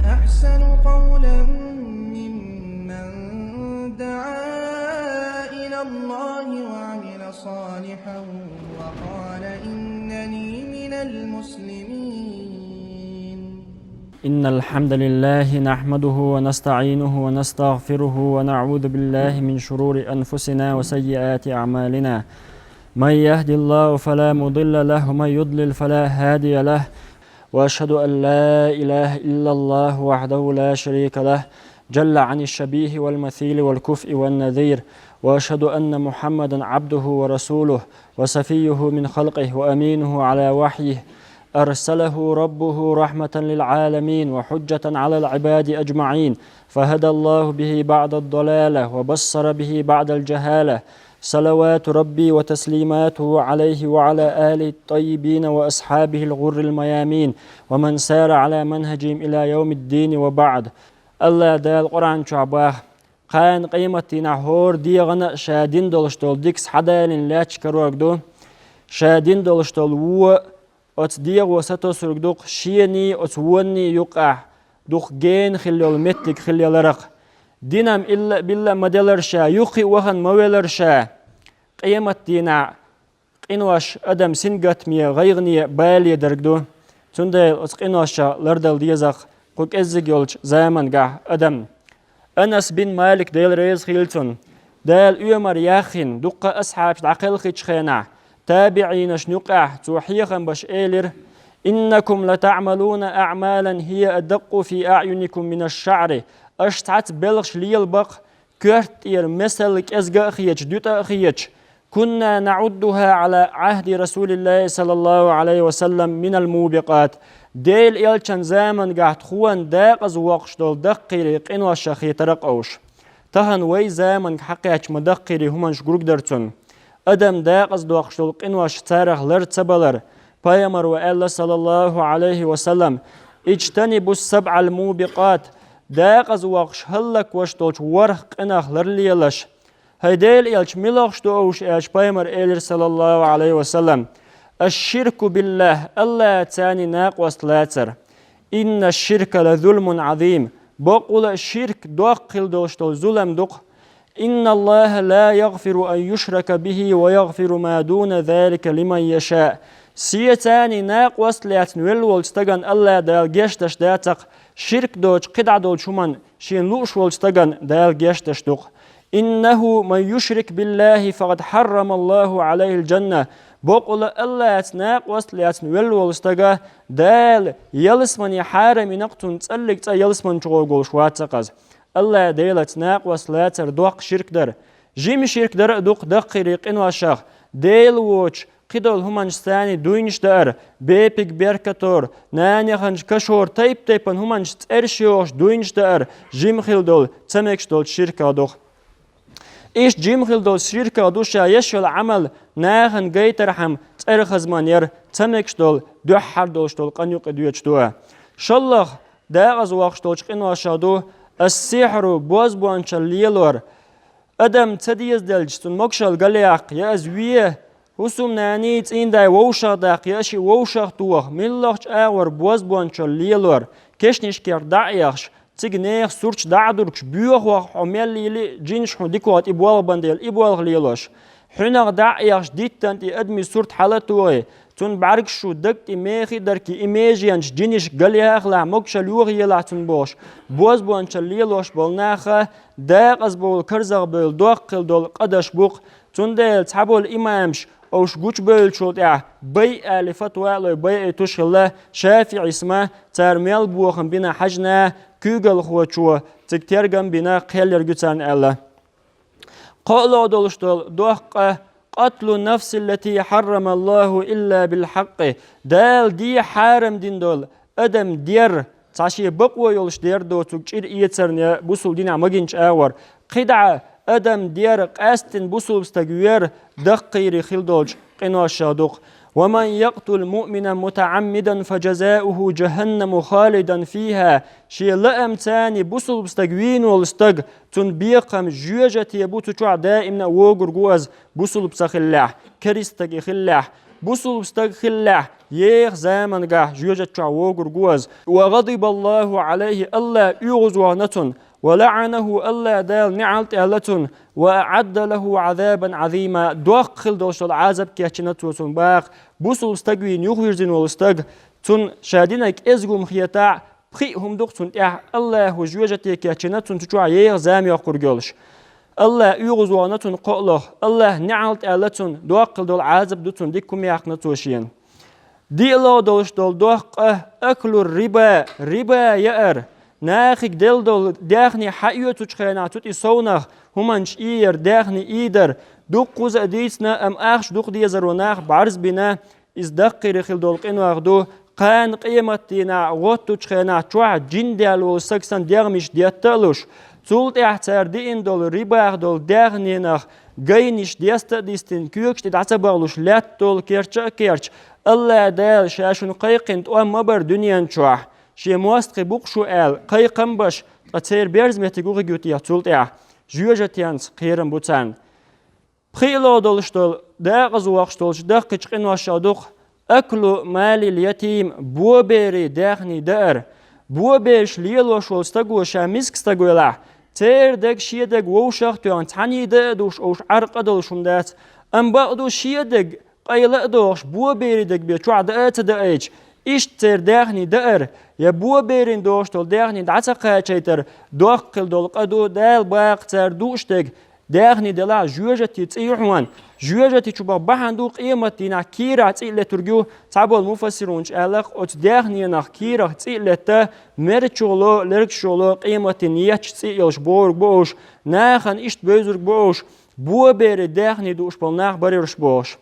أحسن قولا ممن دعا إلى الله وعمل صالحا وقال إنني من المسلمين. إن الحمد لله نحمده ونستعينه ونستغفره ونعوذ بالله من شرور أنفسنا وسيئات أعمالنا. من يهد الله فلا مضل له ومن يضلل فلا هادي له. وأشهد أن لا إله إلا الله وحده لا شريك له جل عن الشبيه والمثيل والكفء والنذير. وأشهد أن محمدا عبده ورسوله وصفيه من خلقه وأمينه على وحيه. أرسله ربه رحمة للعالمين وحجة على العباد أجمعين. فهدى الله به بعد الضلالة وبصر به بعد الجهالة. صلوات ربي وتسليماته عليه وعلى آله الطيبين وأصحابه الغر الميامين ومن سار على منهجهم إلى يوم الدين وبعد. الله دا القرآن شعباه قان قيمتنا هور ديغنا شادين دولشتول ديكس حدالين لاش كروغدو شادين دولشتول أت ديغ وسطو سرقدوق شيني أت وني يقع دوق جين خليول متك خليول رق دينام إلا بالله مدلرشا يقي وهن مويلرشا قيمت دينا قينواش أدم سنقات ميا غيغني بالي درقدو تندل أت قينواشا لردل ديزاق قوك إزيق يولش زامن قا أدم أنس بن مالك ديل ريز خيلتون ديل أمر ياخين دوق أصحاب عقل خينا تابعين شنقع توحيخا باش إيلر إنكم لتعملون أعمالا هي أدق في أعينكم من الشعر أشتعت بلغش ليلبق كرتير مثلك أزغا أخيج دوتا أخيج كنا نعدها على عهد رسول الله صلى الله عليه وسلم من الموبقات ديل إلشان زامن قاعد خوان داقز وقش دول دقيري قنوة الشخي ترقوش تهن وي زامن حقيقش مدقيري همان شقروك درتون أدم داقز دوقش دول قنوة شتارخ لرتبالر بايمر وآله صلى الله عليه وسلم اجتنبوا السبع الموبقات داقز وقش هلك وشتولش ورخ قناخ لرليلش هيديل إلش ملوش دوش إلش بايمر إلر صلى الله عليه وسلم الشرك بالله الله تاني ناقوس لاتر إن الشرك لظلم عظيم بقول الشرك دوقل دوشتول ظلم دوق إن الله لا يغفر أن يشرك به ويغفر ما دون ذلك لمن يشاء سيتاني ناقوس لاتن والولستغن الله دال جيشتش داتق شرك دوش قدع دوش من شين لوش والستغن دال جيشتش دوق إنه من يشرك بالله فقد حرم الله عليه الجنة بقول الله ناقوس لاتن والولستغا دال يلسمن يحارم نقطن تسألك تا يلسمن شغول شواتقز الله ديلت ناقوس لاتر دوق شرك در جيم شرك در دوق دقيريق إنواشاق ديل ووش قدول همانشتاني دوينش دار بيبك بيركتور ناني خنج كشور تيبن همانش ترشيوش دوينش دار جيم خيل دول تمكش دول شركة دوخ إيش جيم خيل دول شركة دوشا يشول عمل ناخن جيترحم ترخز مانير تمكش دول دوحر دولش دول قنيوق دويتش دوا شالله داغز واقش دولش قنواشا دو السحر بوز بوانشا ليلور أدم تديز دلجتون مكشل غلياق يأزويه حسوم نانيت این دای ووشاق داقیاشی ووشاق توخ مللخش آور بوز بوانشا لیلور کشنش کر دعیخش تیگ نیخ سورچ دعدورکش بیوخ وخ عمیل لیلی جینش حو دیکوات ایبوال بندیل ایبوال لیلوش حنق دعیخش دیتن تی ادمی سورت حالتوه تون برگشو دکت میخی درکی ایمیجینش جینش گلیاق لا مکشا لیوغ یلاتون باش بوز بوانشا لیلوش بالناخه داق از بول کرزاق بول دوقل دول قدش بوق تون دیل تحبول ایمامش أوش جوش بيلشوت بي ألفت وعلى بي تشغله شافع اسمه ترميل بوخم بنا حجنا كوغل خوشوا تكترجم بنا قيلر جتان الله قالوا دولشتول دوق قتل النفس التي حرم الله إلا بالحق دال دي حارم دين دول أدم دير تعشي بقوة يولش دير دو تكشير إيتسرنيا بوصل دين عمجينش آور قدعة أدم دير قاستن بوصل بستجوير دقيري خلدوج قناش شادوق ومن يقتل مؤمنا متعمدا فجزاؤه جهنم خالدا فيها شي لأم تاني بوصل بستجوين والستج تنبيقم جوجة يبوتو تشع دائما ووجر جواز بوصل بسخلاح كريستج خلاح بوصل بستج خلاح يخ زمن قه جوجت ووغر جوز وغضب الله عليه ألا يغزوانة ولعنه ألا دال نعلت ألتن وأعد له عذابا عظيما دوخل دوش العذاب كيتشنتوتن باق بوسل استقوين يغيرزن والستق تن شادينك ازغم خيطاع بخيهم دوختن الله جوجتي كيتشنتن تشوع يخ زام يقر جولش الله يغزوانة قوله الله نعلت ألتن دوخل دول عذاب دوتن ديكم يقنتوشين دي الله دوش دول دوخ أكل الربا ربا يأر ناخك دل دول داخني حقيو تشخينا توت إصونخ همانش إير داخني إيدر دوق قوز أديسنا أم أخش دوق ديزر وناخ بعرز بنا إزدقي رخل دول قنواغ دو قان قيمتنا غوت تشخينا توع جندال والسكسان ديغمش ديتالوش تولت احتار دين دول رباغ دول داخني ناخ غينش ديستا ديستين كيوكش تتعتبغلوش لات دول كيرش الله دال شاشون قيقنت مبر دنيان توع شي موست قبوق شو قيقم باش تسير بيرز مهتقوغ جوتيا تولت جوجتيانس قيرم بوتان بخيلو دولشتول داغز وقشتولش دقيق واشادوق أكل مال اليتيم بوبيري داخني دار بوبيش ليلو شول ستقو شامسك ستقو لا تير دق شيدق ووشخ توان تعني دوش اوش عرق دولشم دات ام باقدو شيدق قيلق دوش بوبيري دق بيتوع دقات دقيج إيش تير داخني دقر يا بوبيرين دوش تول داخني دعتقا تشيتر دوقل دول قدو دال باق تير دوشتق داخني دلا جوجتي تيحوان جوجتي تشوبا بحندو قيمتنا كيرا تيلة ترجو تعبوا المفسرون شالق أت داخني نخ كيرا تيلة مرتشولو لركشولو قيمتني يتش تيلش بورق بوش ناخن إيش بيزرق بوش بوبير داخني دوش بالناخ بريرش بوش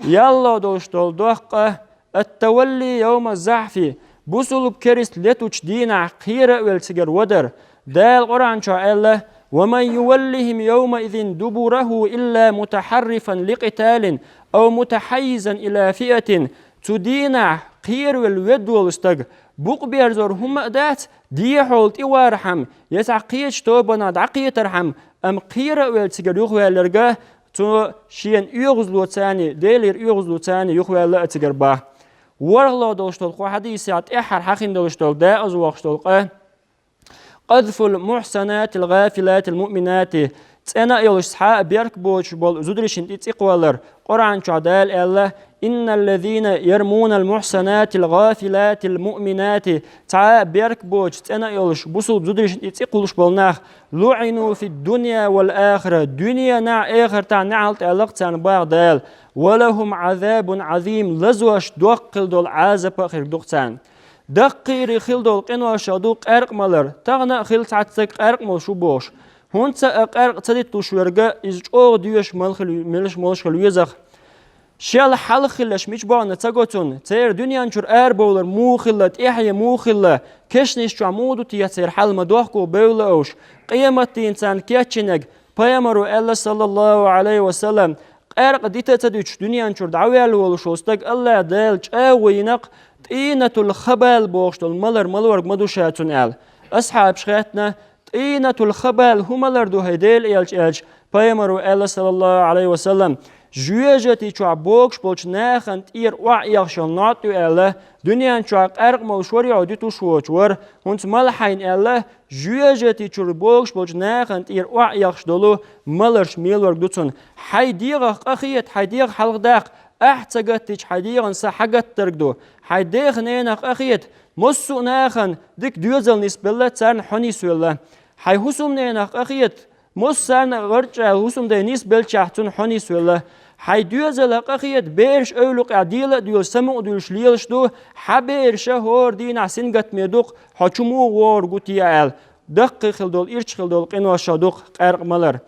يلا دوش تول دوقة التولي يوم الزحف بوصل بكريس لتوش دينا خيرة والسجر ودر دال قرآن شاء ومن يولهم يومئذ دبره إلا متحرفا لقتال أو متحيزا إلى فئة تدينا خير والود والستق بوق بيرزور هم أدات دي حولت إوارحم يسعقيش توبنا دعقية ترحم أم خير والسجر يخوى لرقاه تو شين يغزلو تاني ديلير يغزلو تاني يخوى لأتجر باه ورغلو دوشتلقو حديثات إحر حقين دوشتلق دا أزواقشتلقه قذف المحسنات الغافلات المؤمنات تسأنا يلسحاء بيرك بوش بول زدرشن تتقوالر قرآن شعدال الله إن الذين يرمون المحسنات الغافلات المؤمنات تعا بيرك بوش تسأنا يلش بوصل بزدرشن تتقولش بولناخ لعنوا في الدنيا والآخرة دنيا نع آخر تع نعلت ألقتان باغدال ولهم عذاب عظيم لزوش دوقل دول عذاب آخر دوقتان دقيري خيل دول قنوا شادوق أرق مالر تغنى خيل تعتك أرق مال شو بوش هون تأق أرق تديت توشورجا إز أو ديوش ملش مالش خلويزخ شال حل خلش مش بانا تجوتون تير دنيا نشر بولر مو خلت إحيا مو خلا كشنيش شعمودو تيسير حل مدوحكو بولوش قيمة إنسان كيتشنج بيامرو الله صلى الله عليه وسلم أرق ديتا تديش دنيا نشر دعويل ولشوستك الله دالج وينق طينة الخبال بوشتل ملر ملورق مدوشاتون أصحاب شخاتنا طينة الخبال هم لردو هيديل إلج بيامرو الله صلى الله عليه وسلم جوجتي چوا بوكش بولش ناخن تير وعيخشل ناتو الله دنيا چوا قرق موشوري عوديتو شوچور هونت ملحين الله جوجتي چور بوكش بولش ناخن تير وعيخش دولو ملرش ميلورق دوتون حيديغ أخيت حيديغ حلق داق احتجتش حديقا سحجت ترجدو حديق نينخ أخيت مسو ناخن ديك دوزل نسبلة تسان حنيس ولا حي حسوم نينخ أخيت مسان غرجة حسوم ده نسبل شحتون حنيس ولا حي دوزل أخيت بيرش أولق عديلة ديول سمو ديولش ليلش دو حبير شهور دين عسين قت ميدوق حجمو وار قتيال دقيق خلدول إيرش خلدول قنوا شادوق قرق ملر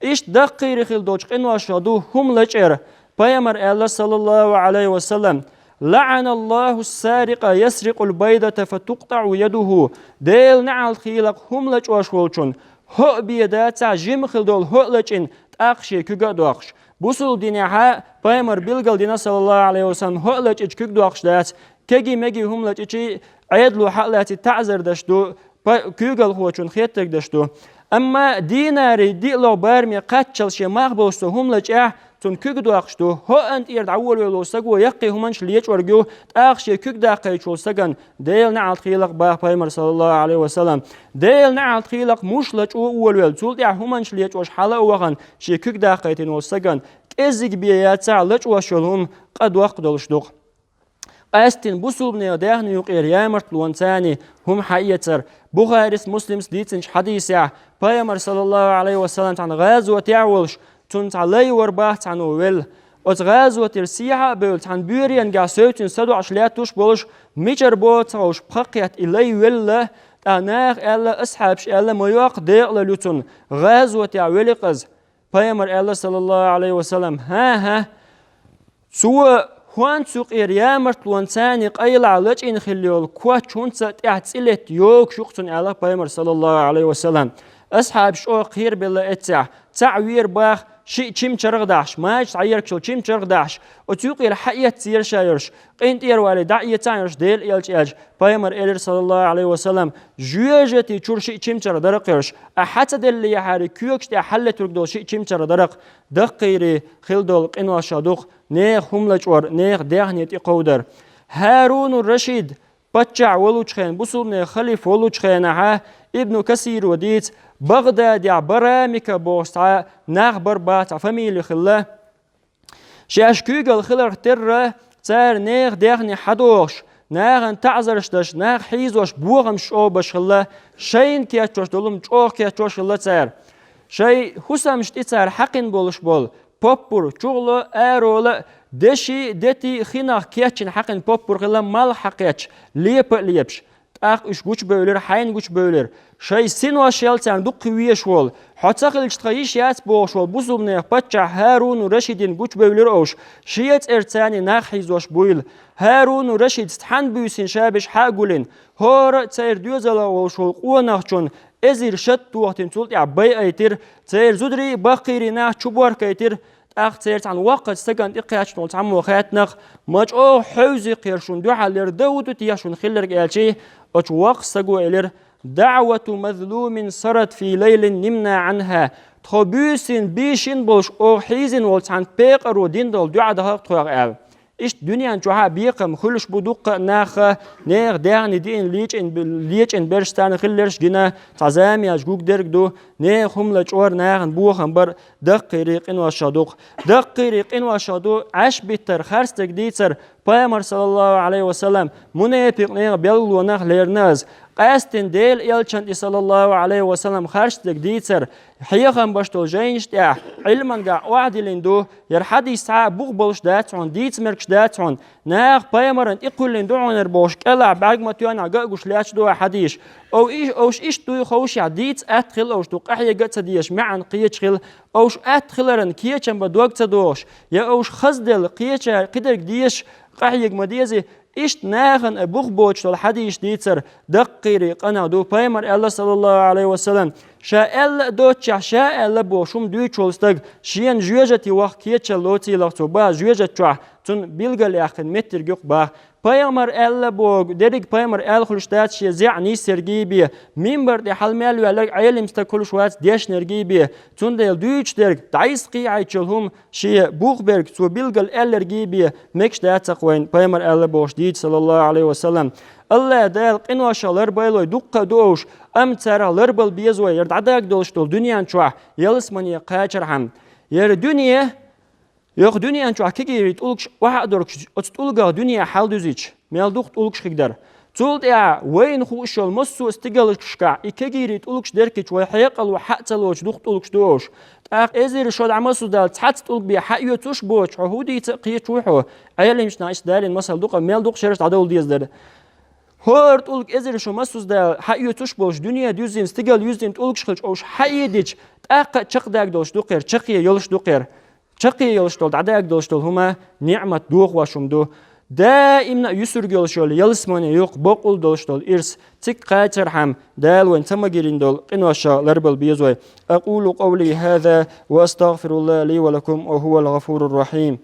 إيش دقيق خلدول قنوا شادو هم لجر بيامر الله صلى الله عليه وسلم لعن الله السارق يسرق البيضة فتقطع يده ديل نعل خيلق هم لج واشولشون هو بيدات جيم خلدول هو لجن تأخشي كوغا دوخش بوصل دينها بيامر بيلغل دينا صلى الله عليه وسلم هو لج كوغ دوخش دات كجي مجي هم لج عيدلو حقلاتي تعذر دشتو كوغل هوچون خيتك دشتو أما ديناري دي لو بارمي قاتشل شي مغبوستو هم لج تون كوك داقشتو هو أنت إرد عول ولو سجو يقي همانش ليش ورجو تأخشي كوك داقي شو سجن ديل نعل خيلق باه بيمر صلى الله عليه وسلم ديل نعل خيلق مش لج أول تول يا همانش ليش وش حلا وغن شي كوك داقي تنو سجن إزج بيات سعلج وشلهم قد وقت دلشدق أستن بسوبني دهن يقير يامرت لونتاني هم حقيقتر بخاريس مسلم ديتنش حديثة بيامر صلى الله عليه وسلم عن غزوة تعولش تنت علي ورباحت عن ويل أت غزوة السيحة بولت عن بوريان قاسوتن سدو عشلاتوش بولش ميجر بوت وش بقيت إلي ويل أناخ ألا أصحابش ألا ميوق ديق للوتن غزوة تعولي قز بيامر الله صلى الله عليه وسلم ها سوى هون سوق إريامرت لونساني قيل علىج إن خليول كوا شونسة اعتلت يوك شوقتن على بيامر صلى الله عليه وسلم أصحاب شو خير بالله اتسع تعوير باخ شيء كم شرق داش ماش تعير شو كم شرق داش وتوق إلى حقيقة تير شايرش قنت إروالي دعية تعيرش ديل إلج بيامر إلر صلى الله عليه وسلم جوجتي شور شيء كم شرق درقيرش أحتى دل يحري كيوكش تحل ترقدو شيء كم شرق درق دقيري خلدول قنوا شادوق نيخ هملج ور نيخ دهنيت يقودر هارون الرشيد بتشع ولوجخين بصوبني خليف ولوجخين ابن كثير وديت بغداد يا برامك بوسع ناخ بربات فميلي خلا شاش كوغل خلر تر تار نيخ دهني حدوش ناغن تعزرشتش ناغ حيزوش بوغم شو بشخلا شين كياتوش دولم جوخ كياتوش خلا تار شي حسامش تار حقن بولش بول بوبور شغل أرولا دشي دتي خناخ كياتشن حقن بوبور خلا مال حقياتش ليبش أخ إيش قوش بولر حين قوش بولر شيء سنوا شيلتان دق ويش وول حتى خلش تخيش يات بوش وول بوزوبني بتشع هارون ورشيدين قوش بولر أوش شيت إرتاني ناخيز وش بويل هارون ورشيد استحن بيوسين شابش حاقولين هور تير دوزلا وش وول قوة ناخشون إزير شت وقتين تولت عباي أيتر تير زودري باقيري ناخ شبور كيتر أختيرت عن وقت سكن إقياش نول تعمو خاتنخ ماج أو حوزي قيرشون دو حالير دودو تياشون خلر قيالشي أج وقت سقو إلير دعوة مظلوم صرت في ليل نمنا عنها تخبوسين بيشين بولش أو حيزين والتعن بيق أرودين دول دعا دهاق تخوغ إل إيش دنيا جوها بيقم خلش بدوق ناخ نيغ داغني دين ليج إن برشتان خلرش جنا تعزامي أجوك درق دو نيغ هم لجور ناغن بوخن بر دقيريق إن وشادوق دقيريق إن وشادوق عش بيتر خرستك ديتر بيامر صلى الله عليه وسلم منافق نيغ بيلو ناغ ليرناز قاستن ديل إلشان صلى الله عليه وسلم خرستك ديتر حيخن باشتو جينش تاع علما قاع وعدلين دو يرحدي ساعة بوغبولش داتعون ديت مركش داتعون ناغ بيامرن إقلين دوعون ربوش كلا بعد ما تيوان عقاقوش لاتش دو حديش أوش إيش دو خوش عديت أدخل أوش دو قحية قد ديش معن قيتش خل أوش أدخلرن كيتشن بدوق تدوش يا أوش خزدل قيتش قدر ديش قحية مديزي إيش ناخن أبوخ بوش الحديث ديتر دقيري قنا دو بيمر الله صلى الله عليه وسلم شاء الله دوتش شاء الله بوشم دوتشولستق شين جوجتي وقت كيتشل لوتي لغتو با جوجتشوا تون بيلغل أخن متر جوك با بيمر الله بوغ دريك بيمر الله خلشتات شي زعني سرجيبي منبر دي حلمال ولا عيلم استكل شوات ديش نرجيبي تون ديل دوتش درك دايس قيعيتشلهم شي بوغبرغ سو بيلغل الرجيبي مكش داتقوين بيمر الله بوش ديت صلى الله عليه وسلم الله دال قنواشالر بايلوي دقة دوش أم ترالر بل بيزوي يرد عداك دولشتول دنيا شوح يلسمني قاچرهم ير دنيا يخ دنيا شوح كيريت أولكش واحد دركش أتولقى دنيا حال دوزيش ميلدوخ أولكش خيقدر تولد يا وين خوشل مسو استقلشكا إكيريت أولكش دركش وحيقل وحتى لوش دوخ أولكش دوش إزير شود عمسو دال تحت تولق بيا حقيو توش بوش عهودي تقيت وحو عياليمش نايش دارين مسال دوقا ميلدوخ شرشت عدول ديز دار هورت أولك إزر شو مسوس دا حقيقة تشبوش دنيا دوزين استقال يوزين تقولك شخلش أوش حقيقة ديش تأقى تشق داك دولش دوقير تشقية يولش دوقير تشقية يولش دول عداك دولش دول هما نعمة دوغ واشم دو دائما يسرق يولش دول يلسماني يوق بقول دولش دول إرس تك قاتر حم دال وين تمجرين دول قنواشا لربل بيزوي أقول قولي هذا وأستغفر الله لي ولكم وهو الغفور الرحيم